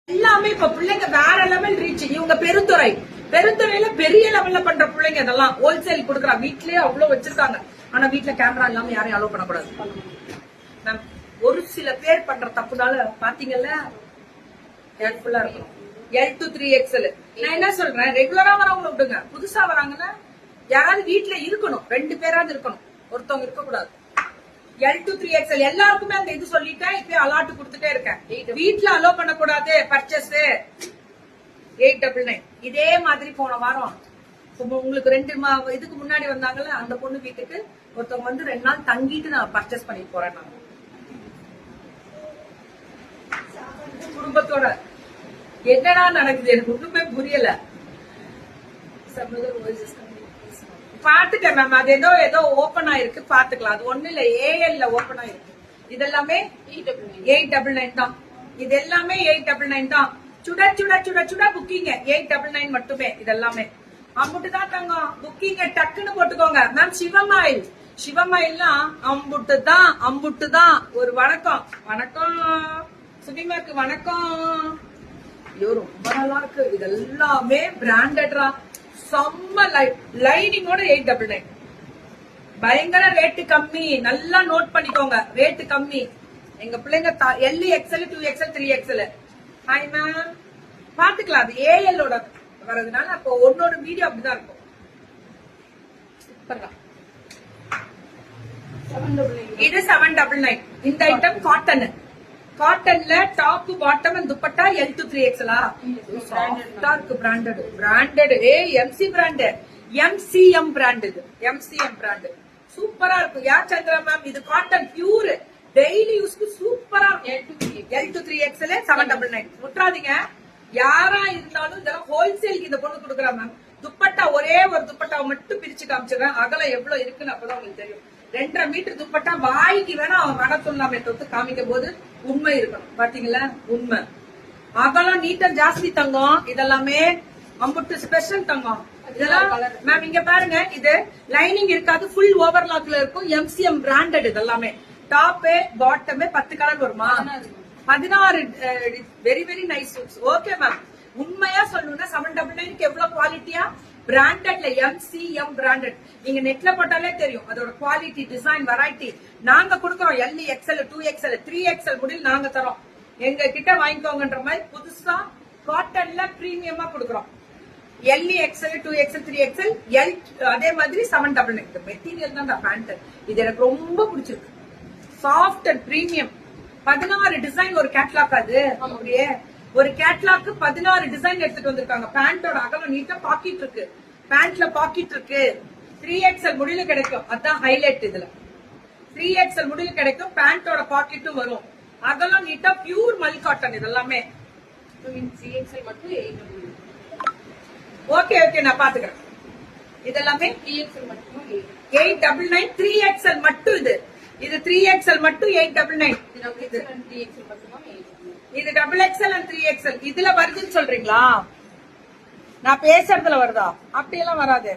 எல்லாமே இப்ப பிள்ளைங்க வேற லெவல் ரீச். இவங்க பெருந்துறையில பெரிய லெவல்ல பண்ற பிள்ளைங்க இதெல்லாம் ஹோல்சேல் கொடுக்குறா. வீட்லயே அவ்வளவு வச்சிருக்காங்க. ஆனா வீட்டுல கேமரா இல்லாம யாரையும் அலோவ் பண்ணக்கூடாது. ஒரு சில பேர் பண்ற தப்புனால பாத்தீங்கல்ல ஹெல்ப்ஃபுல்லா இருக்கும். L to 3XL நான் என்ன சொல்றேன், ரெகுலரா வரவங்க விடுங்க. புதுசா வராங்கன்னா யாராவது வீட்டுல இருக்கணும், 2 பேராவது இருக்கணும், ஒருத்தவங்க இருக்க கூடாது. L to 3XL எல்லாருக்குமே அந்த இது சொல்லிட்டேன். இப்ப அலாட் கொடுத்துட்டே இருக்கேன். வீட்டுல அலோவ் பண்ணக்கூடாது பர்ச்சேஸ் 899. இதே மாதிரி போன வாரம் உங்களுக்கு 2 இதுக்கு முன்னாடி வந்தாங்கல்ல, அந்த பொண்ணு வீட்டுக்கு ஒருத்தவங்க வந்து 2 நாள் தங்கிட்டு நான் பர்ச்சேஸ் பண்ணிட்டு போறேன். நான் குடும்பத்தோட என்னடா நடக்குது எனக்கு ஒண்ணுமே புரியல. பாத்துட்டேன் மேம். அது ஏதோ ஓபன் ஆயிருக்கு, பாத்துக்கலாம். அது ஒண்ணு இல்ல, AL ஓபன் ஆயிருக்கு. இதெல்லாமே 899 தான். இது எல்லாமே 899 தான். சுட சுட சுட சுட புக்கிங் 899 மட்டுமே. இதெல்லாமே அம்புட்டுதான் தங்கம். புக்கிங் டக்குன்னு போட்டுக்கோங்க மேம். சிவமாயில்லாம் அம்புட்டு தான். ஒரு வணக்கம் சுபிமாக்கு வணக்கம். ஐயோ ரொம்ப நல்லா இருக்கு. இதெல்லாமே பிராண்டட்ரா, செம்ம லைனிங்கோட 899. பயங்கர ரேட்டு கம்மி. நல்லா நோட் பண்ணிக்கோங்க, ரேட்டு கம்மி. எங்க பிள்ளைங்க LXL 2XL 3XL. Hi ma'am. பாத்துக்கலாம். அது AL ஓட வரதுனால அப்போ ஒன்னோட வீடியோ அப்படிதான் இருக்கும். இது 799. இந்த ஐட்டம் காட்டன்ல top bottom and dupatta L to 3XL. Branded MC brand, MCM brand. இது MCM பிராண்ட் சூப்பரா இருக்கும். யா சந்திரா மேம், இது காட்டன் பியூர் டெய்லி யூஸ்க்கு சூப்பரா இருக்கும். L to 3XL 799. முட்றாதீங்க. யாரா இருந்தாலும் இதெல்லாம் ஹோல்சேல் இந்த பொண்ணு கொடுக்குறா மேம். துப்பட்டா ஒரே ஒரு துப்பட்டாவை மட்டும் பிரிச்சு காமிச்சிடுறேன். அகலம் எவ்வளவு இருக்குன்னு அப்பதான் உங்களுக்கு தெரியும். 2.5 மீட்டர் துப்பட்டா வாய்க்கு வேணா அவன் வட சொல்லாமே தொத்து காமிக்கும் போது உண்மை இருக்கணும். பாத்தீங்களா, உண்மை. அகலம் நீட்டம் ஜாஸ்தி தங்கம். இதெல்லாமே அம்புட்டு ஸ்பெஷல் தங்கம். இதெல்லாம் மேம் இங்க பாருங்க, இது லைனிங் இருக்காது, ஃபுல் ஓவர்லாக்ல இருக்கும். MCM branded. இதெல்லாமே டாப் பாட்டம் 10 கலர் வருமா? 16. Very very nice. Okay ma'am. உண்மையா சொல்லணும்னா 799 எவ்வளவு குவாலிட்டியா பிராண்டட்ல MCM பிராண்டட். நீங்க நெட்ல போட்டாலே தெரியும் அதோட குவாலிட்டி, டிசைன், வெரைட்டி. நாங்க கொடுக்கறோம் LXL 2XL 3XL முடியல நாங்க தரோம். எங்க கிட்ட வாங்கிக்கோங்கன்ற மாதிரி புதுசா காட்டன்ல பிரீமியமா கொடுக்கறோம். LXL 2XL 3XL அதே மாதிரி 799. மெட்டீரியல் தான் பேண்ட். இது எனக்கு ரொம்ப பிடிச்சிருக்கு. Soft and premium. 16 டிசைன் ஒரு கேட்லாக். அது அப்படியே ஒரு கேட்லாக்கு 16 டிசைன் எடுத்துட்டு வந்திருக்காங்க. பேண்டோட அகலம் நீட்டா பாக்கெட் இருக்கு. பேண்ட்ல பாக்கெட் இருக்கு. 3XL முடியல கிடைக்கும். அதான் ஹைலைட். இதுல 3XL முடியல கிடைக்கும். பேண்டோட பாக்கெட்டும் வரும். அகலம் நீட்டா பியூர் மல் காட்டன். இதெல்லாமே 3XL மட்டும் 899. ஓகே நான் பாத்துக்கிறேன். இதெல்லாமே 3XL மட்டும் 899. 3XL மட்டும். இது 3XL மட்டும் 899. இது XXL and 3XL. இதுல வருதுன்னு சொல்றீங்களா? நான் பேசுறதுல வருதா? அப்படியெல்லாம் வராது.